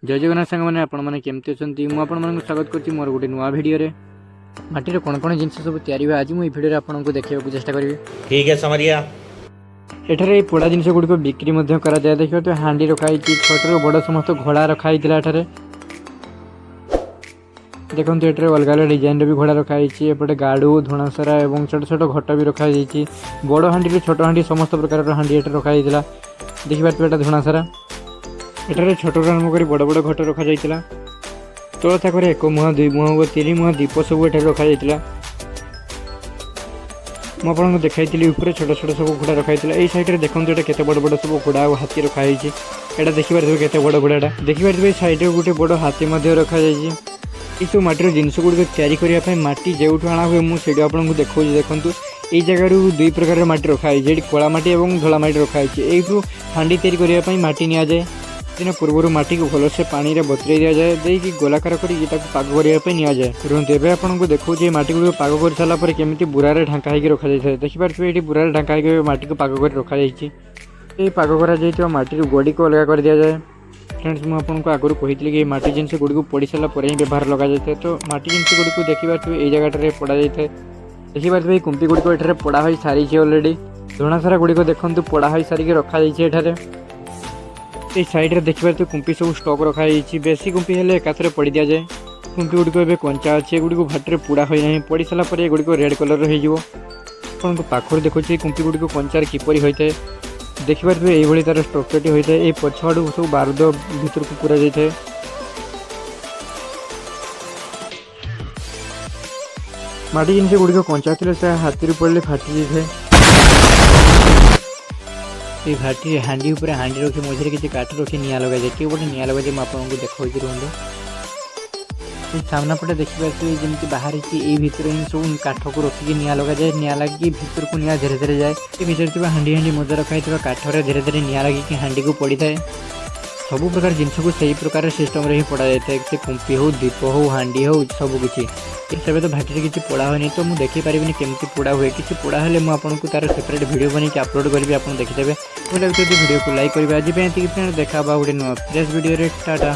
जय जगन्नाथ सांग मैंने आपण मैंने केमती अच्छी मुझे स्वागत करुँच मोर गोटे नुआ भिडियो माटी कौन कौन जिन सब तैयारी आज मुझे भिडियो आपको देखा चेष्टा करी। ठीक है समरिया। एठारे पोड़ा जिन गुड़िक बिक्री कराए देखिए तो हाँ रखाई छोट रू बड़ समस्त घोड़ा रखाई देखो ये अलग अलग डिजाइन भी घोड़ा रखाई एपटे गाड़ू धुणासरा और छोट छोट घट भी रखाई बड़ हाँ छोट हाँ समस्त प्रकार हाँ रखाई देखिए धुणासरा एठारे छोट आरम्भ कर बड़ बड़ घट रखा जाइतिला तल थाकर एक मुह दुई मुह और तीन मुह दीप सब एठारे रखा जाइतिला मुझे देखाई ऊपर छोट छोट सब घोड़ा रखाई यही साइड देखो ये केते बड़ बड़ सब घोड़ा और हाथी रखाई यहाँ देखिए केते बड़ घोड़ाटा देखिए साइड गोटे बड़ हाथी रखा जाइए। ये सब माटीर जिनस गुड़िक तैयारी करने माटी जो आना हुए मुझे आपको देखा देखूँ ये जगार दुई प्रकार माटी रखाई ये कला माटी और धला माटी रखाई यू हाँ तैयारी करने माटी नि जाए दिन पूर्व माटी को भलसे पानी में बतुरे दि जाए देखिए गोलाकार कर पाग करने नि जाए रुहतु एवं आपको देखो ये माटी गुड़ पाग कर सारापर केमी बुरारे ढांका होकर रखा जाए देखिए ये बुरारे ढांका होकर माटी को पाग कर रखा जाए पाग कर माटी गोड़ी को अलग कर दि जाए। फ्रेंड्स मुझे आगुरी कही कि माटी जिनस गुड़ी को पड़ी सारापर ही व्यवहार लग जाए तो माटी जिनस गुड़ी को देखिए ये जगह पड़ा जाए देखिए कुंपी गुड़ी को ये पड़ा हो सारी अलरेडी धुणासारा गुड़ी को देखो पड़ा हो सारिक रखा जाए। ये साइड देखिए कुंपी सब स्टॉक रखाई बेसी कुंपी हेल्ले एकाथरे पड़ी दि जाए कुंपी गुड़िक एवं कंचा अच्छे गुड़ी को भाटर पोड़ा होना पड़ी सारापर गुड़िक रेड कलर हो पाखर देखो कुंपी गुड़िक कंचार किपर होता है देखिए ये तार स्ट्रक्चर होता है ये पछआड़ सब बारूद भीतर को पूरा जाए माटी जिनस गुड़िक कंचा थे हाथी पड़े फाटी जाए ये भाटी हाँ हाँ रखी मझे किसी काठ रखी निआ लगे जाए कि गोटे निआ लगे जाए मुझे देखा रुहतु सामना पटे देखिए जमी बाहर ये भितर ही सब काठ को रखिक निआ लगा जाए निआ लगी भितर को निआ धीरे धीरे जाए ये भितर हाँडी हाँ मजा रखाई काठर धीरे धीरे निआ लगी हाँडी को पड़ी थाए सब प्रकार जिनस को सही प्रकार सिस्टम ही पड़ा जाए से कुंपी हो दीप हो हाँडी हो सब किसी हिसाब तो भाटी किसी पोड़ा हुए तो मुझे देखी केमती पोड़ा हुए किसी पोड़ा हेल्ले मुझे तार सेपरेट वीडियो बन अपलोड करी आप देखिदेवे। वीडियो को लाइक करेंगे आज फ्रेंड देखा गोटे नुआ फ्रेश वीडियो टाटा।